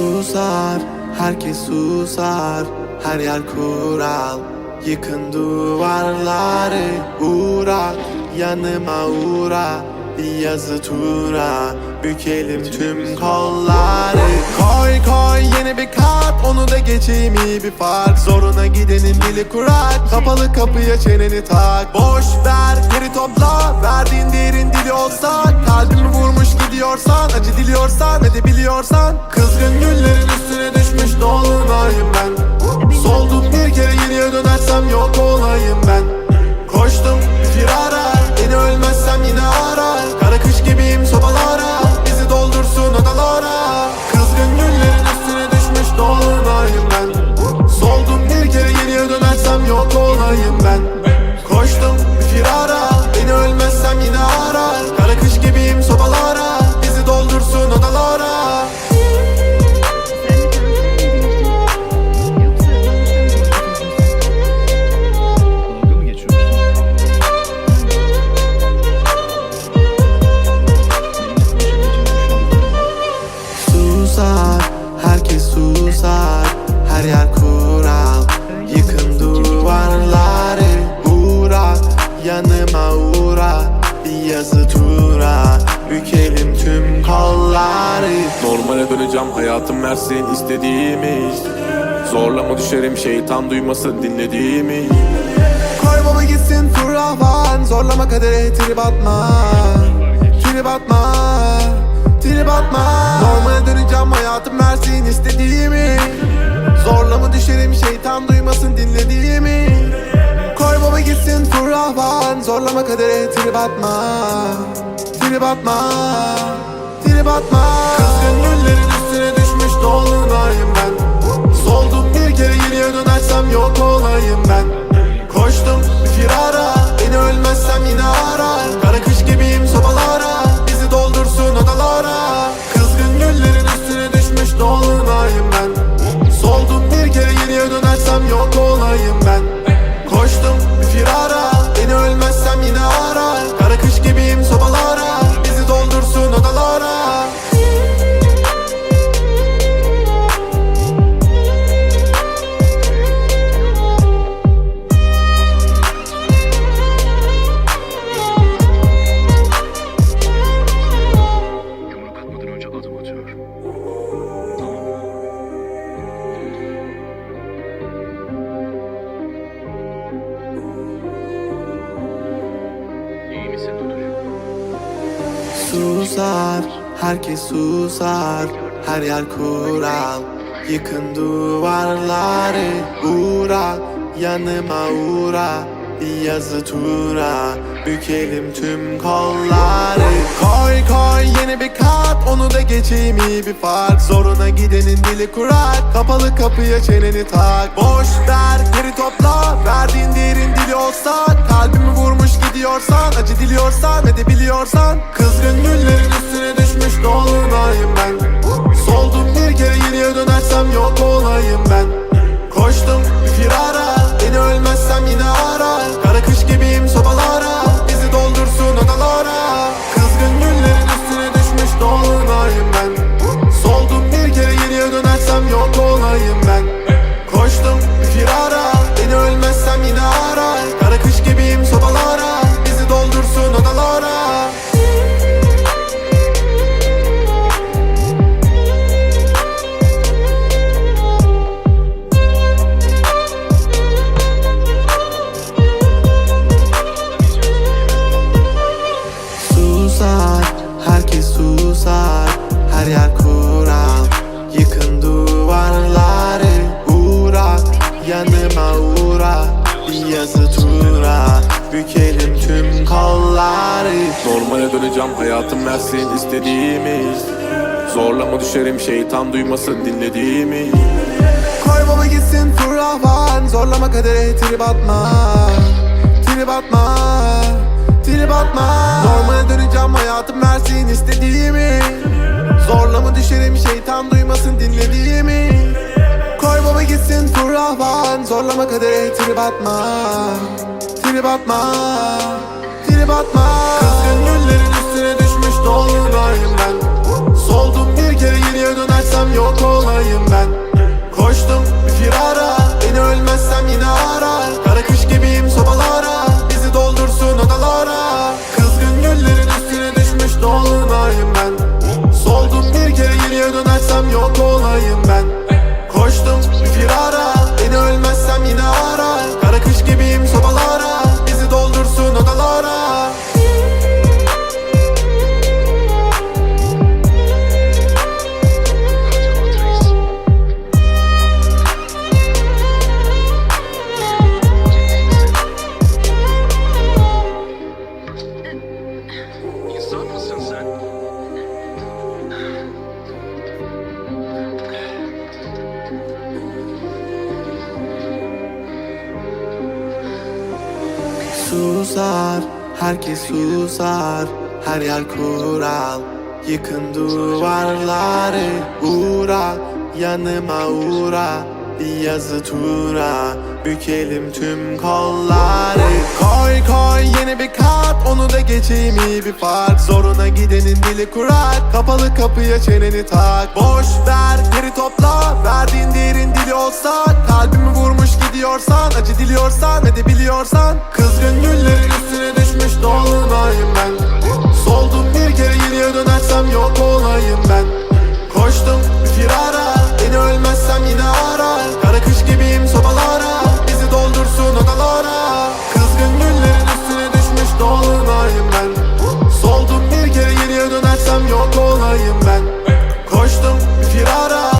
Susar, herkes susar, her yer kural. Yıkın duvarları, uğra, yanıma uğra. Bir yazı tura, bükelim tüm kolları. Koy koy yeni bir kat, onu da geçeyim iyi bir fark. Zoruna gidenin dili kurak, kapalı kapıya çeneni tak. Boş ver geri topla, verdiğin değerin dili olsa. Kalbimi vurmuş gidiyorsan, acı diliyorsan ve de biliyorsan. Kızgın güllerin üstüne düşmüş dolunayım ben. Soldum bir kere geriye dönersem yok olayım ben. Koştum bir firara, beni ölmezsem yine ara. Kara kış gibiyim sobalara, bizi doldursun odalara. Kızgın güllerin üstüne düşmüş dolunayım ben. Soldum bir kere geriye dönersem yok olayım ben. Koştum bir firara, beni ölmezsem yine ara. Kara kış gibiyim sobalara, bizi doldursun odalara. Herkes susar, her yer kural. Yıkın duvarları, uğra, yanıma uğra. Bir yazı tura, bükelim tüm kolları. Normale döneceğim, hayatım versin istediğimi. Zorlama düşerim, şeytan duymasın dinlediğimi. Koy baba gitsin fırlavan, zorlama kadere trip atma. Trip atma, trip atma. Normale döneceğim, hayatım versin istediğimi. Zorlama düşerim, şeytan duymasın dinlediğimi. Koy baba gitsin fırlavan, zorlama kadere trip atma. Trip atma, trip atma. Kızgın güllerin üstüne düşmüş dolunayım ben. Soldum bir kere geriye dönersem yok olayım ben. Koştum bir firara, beni ölmezsem yine ara. Kara kış gibiyim sobalara, bizi doldursun odalara. Kızgın güllerin üstüne düşmüş dolunayım ben. Soldum bir kere geriye dönersem yok olayım ben. Koştum bir firara, beni ölmezsem yine ara. Kara kış gibiyim sobalara, bizi doldursun odalara. Yumruk atmadan önce adım atıyor. İyi misin Duduş? Susar, herkes susar, her yer kural. Yıkın duvarları, uğra, yanıma uğra. Bir yazı tura, bükelim tüm kolları. Koy koy yeni bir kat, onu da geçeyim iyi bir fark. Zoruna gidenin dili kurak, kapalı kapıya çeneni tak. Boş ver geri topla, verdiğin değerin dili olsa. Kalbimi vurmuş gidiyorsan, acı diliyorsan ve de biliyorsan. Kızgın güllerin üstüne düşmüş dolunayım ben. Soldum bir kere geriye dönersem yok olayım ben. Koştum bir firara, beni ölmezsem yine ara. Kara kış gibiyim sobalara, bizi doldursun odalara. Kızgın güllerin üstüne düşmüş dolunayım ben. Soldum bir kere geriye dönersem yok olayım ben. Koştum bir firara, beni ölmezsem yine ara. Kara kış gibiyim sobalara, bizi doldursun odalara. Susar, herkes susar, her yer kural. Yıkın duvarları, uğra, yanıma uğra. Bir yazı tura, bükelim tüm kolları. Normale döneceğim, hayatım versin istediğimi. Zorlama düşerim, şeytan duymasın dinlediğimi. Koy baba gitsin fırlavan, zorlama kadere trip atma. Trip atma, trip atma. Normale döneceğim, hayatım versin istediğimi. Zorlama düşerim, şeytan duymasın dinlediğimi. Koy baba gitsin fırlavan, zorlama kadere trip atma. Trip atma, trip atma. Kızgın güllerin üstüne düşmüş dolunayım ben. Soldum bir kere geriye dönersem yok olayım. olayım ben. Koştum bir firara, beni ölmezsem yine arar. Kara kış gibiyim sobalara, bizi doldursun odalara. Kızgın güllerin üstüne düşmüş dolunayım ben. Soldum bir kere geriye dönersem yok olayım ben. Koştum bir firara, beni ölmezsem yine arar. Kara kış gibiyim sobalara, bizi doldursun odalara. Hadi at reis. İnsan mısın sen? Susar, herkes susar. Her yer kural, yıkın duvarları. Uğra, yanıma uğra. Bir yazı tura, bükelim tüm kolları. Koy koy yeni bir kart, onu da geçeyim iyi bir fark. Zoruna gidenin dili kurak, kapalı kapıya çeneni tak. Boş ver geri topla, verdiğin değerin dili olsa. Kalbimi vurmuş gidiyorsan, acı diliyorsan ve de biliyorsan.